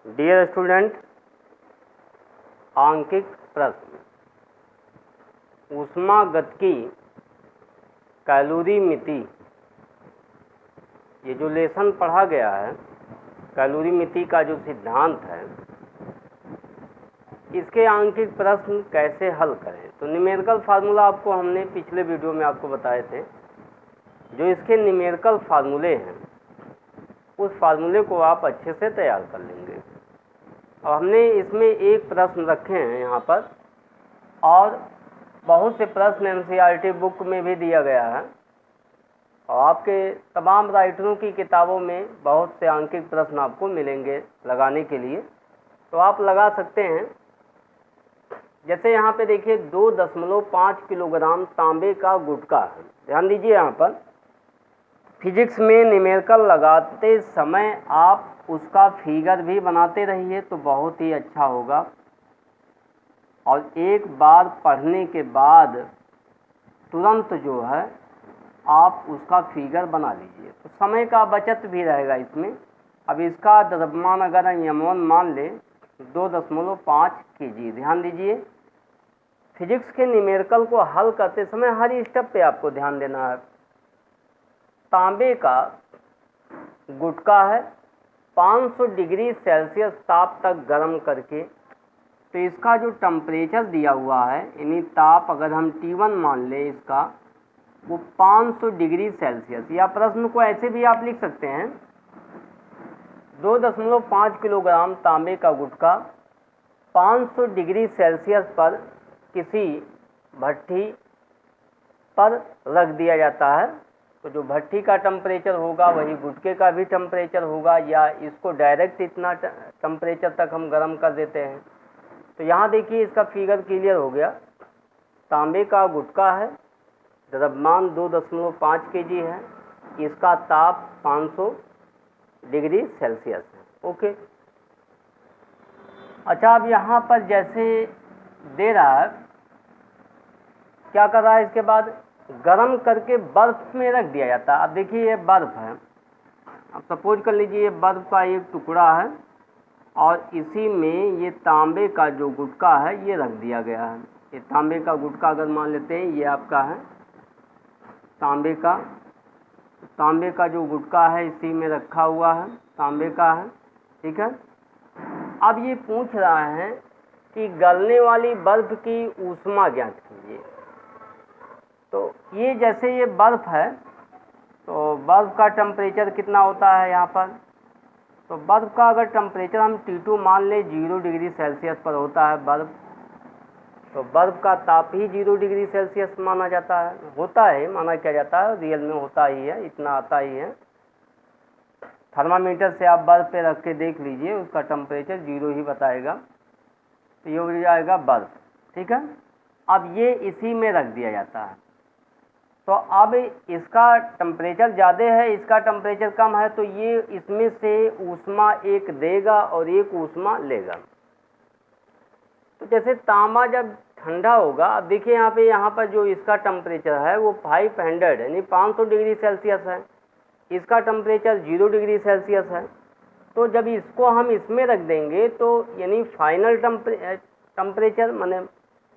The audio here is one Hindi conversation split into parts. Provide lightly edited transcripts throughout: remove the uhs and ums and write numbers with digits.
डियर स्टूडेंट, आंकिक प्रश्न, ऊष्मागतिकी कैलोरी मिति, ये जो लेसन पढ़ा गया है कैलोरी मिति का जो सिद्धांत है, इसके आंकिक प्रश्न कैसे हल करें। तो न्यूमेरिकल फार्मूला आपको हमने पिछले वीडियो में आपको बताए थे। जो इसके न्यूमेरिकल फार्मूले हैं उस फार्मूले को आप अच्छे से तैयार कर लेंगे। और हमने इसमें एक प्रश्न रखे हैं यहाँ पर, और बहुत से प्रश्न एनसीईआरटी बुक में भी दिया गया है, और आपके तमाम राइटरों की किताबों में बहुत से आंकिक प्रश्न आपको मिलेंगे लगाने के लिए, तो आप लगा सकते हैं। जैसे यहाँ पे देखिए 2.5 किलोग्राम तांबे का गुटका है। ध्यान दीजिए, यहाँ पर फिजिक्स में न्यूमेरिकल लगाते समय आप उसका फिगर भी बनाते रहिए तो बहुत ही अच्छा होगा, और एक बार पढ़ने के बाद तुरंत जो है आप उसका फिगर बना लीजिए, तो समय का बचत भी रहेगा इसमें। अब इसका द्रव्यमान अगर m1 मान ले 2.5 kg। ध्यान दीजिए, फिजिक्स के न्यूमेरिकल को हल करते समय हर स्टेप पे आपको ध्यान देना है। तांबे का गुटका है, 500 डिग्री सेल्सियस ताप तक गर्म करके, तो इसका जो टेम्परेचर दिया हुआ है, यानी ताप अगर हम T1 मान ले इसका, वो 500 डिग्री सेल्सियस, या प्रश्न को ऐसे भी आप लिख सकते हैं 2.5 किलोग्राम तांबे का गुटका 500 डिग्री सेल्सियस पर किसी भट्ठी पर रख दिया जाता है। तो जो भट्ठी का टेम्परेचर होगा वही गुटके का भी टेम्परेचर होगा, या इसको डायरेक्ट इतना टेम्परेचर तक हम गर्म कर देते हैं। तो यहाँ देखिए इसका फिगर क्लियर हो गया। तांबे का गुटका है, द्रव्यमान 2.5 kg है, इसका ताप 500 डिग्री सेल्सियस है। ओके, अच्छा, अब यहाँ पर जैसे दे रहा है, क्या कर रहा है, इसके बाद गर्म करके बर्फ में रख दिया जाता है। अब देखिए ये बर्फ है, अब सपोज कर लीजिए ये बर्फ का एक टुकड़ा है, और इसी में ये तांबे का जो गुटका है ये रख दिया गया है। ये तांबे का गुटका अगर मान लेते हैं ये आपका है तांबे का जो गुटका है इसी में रखा हुआ है, तांबे का है, ठीक है। अब ये पूछ रहा है कि गलने वाली बर्फ की ऊष्मा ज्ञात कीजिए। तो ये जैसे ये बर्फ है, तो बर्फ का टेम्परेचर कितना होता है यहाँ पर, तो बर्फ का अगर टेम्परेचर हम T2 मान ले 0 डिग्री सेल्सियस पर होता है बर्फ, तो बर्फ का ताप ही 0 डिग्री सेल्सियस माना जाता है, माना क्या जाता है, रियल में होता ही है, इतना आता ही है। थर्मामीटर से आप बर्फ पे रख के देख लीजिए, उसका टेम्परेचर 0 ही बताएगा, तो ये हो जाएगा बर्फ, ठीक है। अब ये इसी में रख दिया जाता है, तो अब इसका टेम्परेचर ज़्यादा है, इसका टेम्परेचर कम है, तो ये इसमें से ऊष्मा एक देगा और एक ऊष्मा लेगा। तो जैसे तांबा जब ठंडा होगा, अब देखिए यहाँ पर जो इसका टेम्परेचर है वो 500 यानी 500 डिग्री सेल्सियस है, इसका टेम्परेचर 0 डिग्री सेल्सियस है। तो जब इसको हम इसमें रख देंगे तो यानी फाइनल टेम्परेचर माने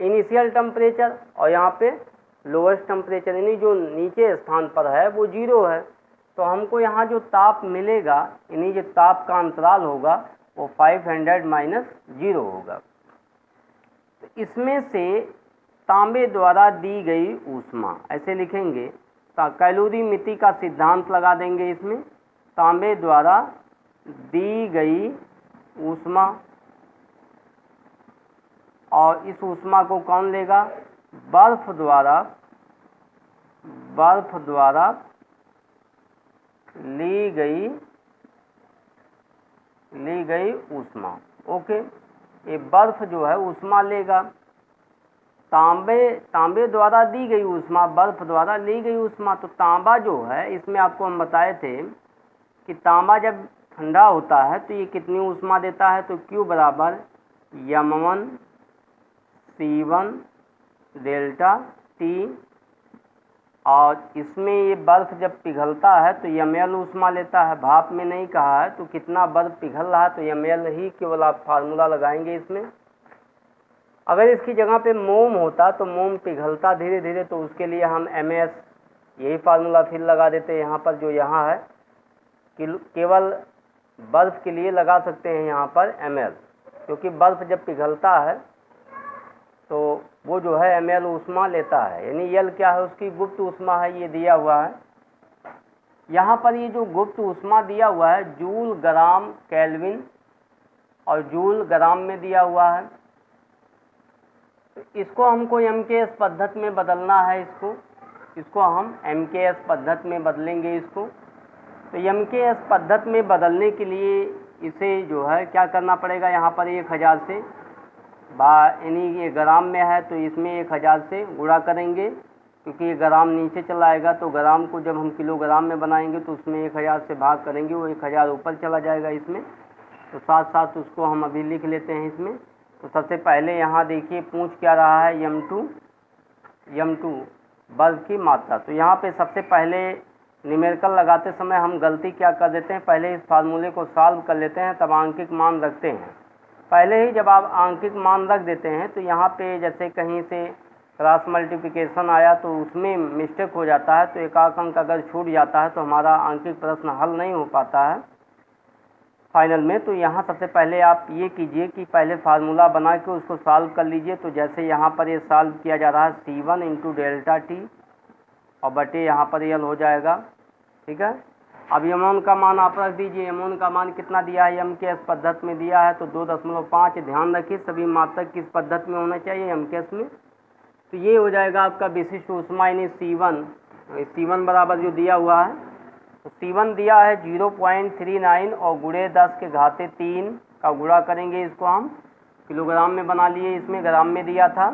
इनिशियल टेम्परेचर, और यहाँ पे लोएस्ट टेम्परेचर यानी जो नीचे स्थान पर है वो 0 है। तो हमको यहाँ जो ताप मिलेगा, यानी जो ताप का अंतराल होगा वो 500 - 0 होगा। तो इसमें से तांबे द्वारा दी गई ऊष्मा, ऐसे लिखेंगे, कैलोरी मिति का सिद्धांत लगा देंगे इसमें। तांबे द्वारा दी गई ऊष्मा, और इस ऊष्मा को कौन लेगा, बर्फ द्वारा ली गई ऊष्मा। ओके, ये बर्फ जो है ऊष्मा लेगा, तांबे द्वारा दी गई ऊष्मा, बर्फ द्वारा ली गई ऊष्मा। तो तांबा जो है, इसमें आपको हम बताए थे कि तांबा जब ठंडा होता है तो ये कितनी ऊष्मा देता है, तो Q बराबर m1 C1 डेल्टा T और इसमें ये बर्फ़ जब पिघलता है तो ml ऊष्मा लेता है, भाप में नहीं कहा है। तो कितना बर्फ़ पिघल रहा है तो ml ही केवल आप फार्मूला लगाएंगे इसमें। अगर इसकी जगह पे मोम होता तो मोम पिघलता धीरे धीरे, तो उसके लिए हम MS यही फार्मूला फिर लगा देते हैं यहाँ पर, जो यहाँ है केवल बर्फ़ के लिए लगा सकते हैं यहाँ पर ml, क्योंकि बर्फ़ जब पिघलता है तो वो जो है ml ऊष्मा लेता है, यानी L क्या है, उसकी गुप्त ऊष्मा है, ये दिया हुआ है यहाँ पर। ये जो गुप्त ऊष्मा दिया हुआ है जूल ग्राम केल्विन और जूल ग्राम में दिया हुआ है। तो इसको हमको MKS पद्धति में बदलना है, इसको हम MKS पद्धति में बदलेंगे इसको। तो MKS पद्धति में बदलने के लिए इसे जो है क्या करना पड़ेगा, यहाँ पर 1000 से यानी ये ग्राम में है तो इसमें 1000 से गुणा करेंगे, क्योंकि ये ग्राम नीचे चला आएगा। तो ग्राम को जब हम किलोग्राम में बनाएंगे तो उसमें 1000 से भाग करेंगे, वो 1000 ऊपर चला जाएगा इसमें। तो साथ साथ उसको हम अभी लिख लेते हैं इसमें। तो सबसे पहले यहाँ देखिए पूछ क्या रहा है, m2 बर्फ की मात्रा। तो यहाँ पे सबसे पहले न्यूमेरिकल लगाते समय हम गलती क्या कर देते हैं, पहले इस फार्मूले को सॉल्व कर लेते हैं तब आंकिक मान रखते हैं। पहले ही जब आप आंकिक मान रख देते हैं तो यहाँ पे जैसे कहीं से क्रॉस मल्टीप्लिकेशन आया तो उसमें मिस्टेक हो जाता है, तो एक अंक अगर छूट जाता है तो हमारा आंकिक प्रश्न हल नहीं हो पाता है फाइनल में। तो यहाँ सबसे पहले आप ये कीजिए कि पहले फार्मूला बना के उसको सॉल्व कर लीजिए। तो जैसे यहाँ पर ये सॉल्व किया जा रहा है C1 × डेल्टा टी और बटे यहाँ पर L हो जाएगा, ठीक है। अब यमोन का मान आप रख दीजिए, यमोन का मान कितना दिया है, MKS पद्धति में दिया है तो 2.5। ध्यान रखिए सभी मात्रक किस पद्धति में होना चाहिए, MKS में। तो ये हो जाएगा आपका विशिष्ट ऊष्मा यानी C1 बराबर जो दिया हुआ है, तो C1 दिया है 0.39 और गुणे 10⁻³ का गुणा करेंगे, इसको हम किलोग्राम में बना लिए, इसमें ग्राम में दिया था।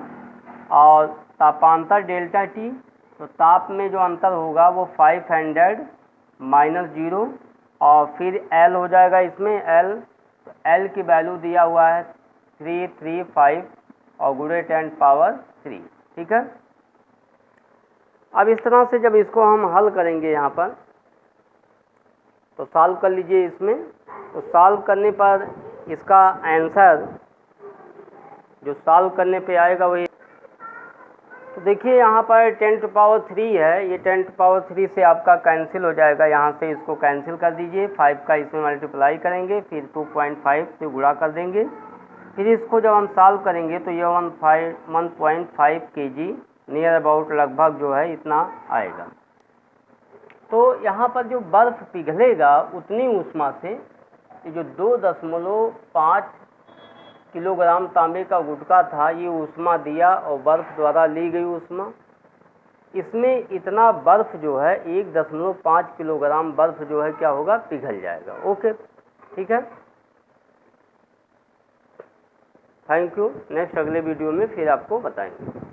और तापांतर डेल्टा टी, तो ताप में जो अंतर होगा वो 500 - 0 और फिर L हो जाएगा इसमें L। तो L की वैल्यू दिया हुआ है 335 और गुणे 10⁻³, ठीक है। अब इस तरह से जब इसको हम हल करेंगे यहाँ पर तो सॉल्व कर लीजिए इसमें। तो सॉल्व करने पर इसका आंसर जो सॉल्व करने पे आएगा वही, तो देखिए यहाँ पर 10⁻³ है, ये 10⁻³ से आपका कैंसिल हो जाएगा, यहाँ से इसको कैंसिल कर दीजिए। 5 का इसमें मल्टीप्लाई करेंगे, फिर 2.5 से गुणा कर देंगे, फिर इसको जब हम सॉल्व करेंगे तो ये 1.5 kg नियर अबाउट लगभग जो है इतना आएगा। तो यहाँ पर जो बर्फ़ पिघलेगा उतनी ऊष्मा से जो 2.5 किलोग्राम तांबे का गुटका था ये ऊष्मा दिया और बर्फ़ द्वारा ली गई ऊष्मा, इसमें इतना बर्फ़ जो है 1.5 किलोग्राम बर्फ़ जो है क्या होगा, पिघल जाएगा। ओके, ठीक है, थैंक यू। नेक्स्ट अगले वीडियो में फिर आपको बताएंगे।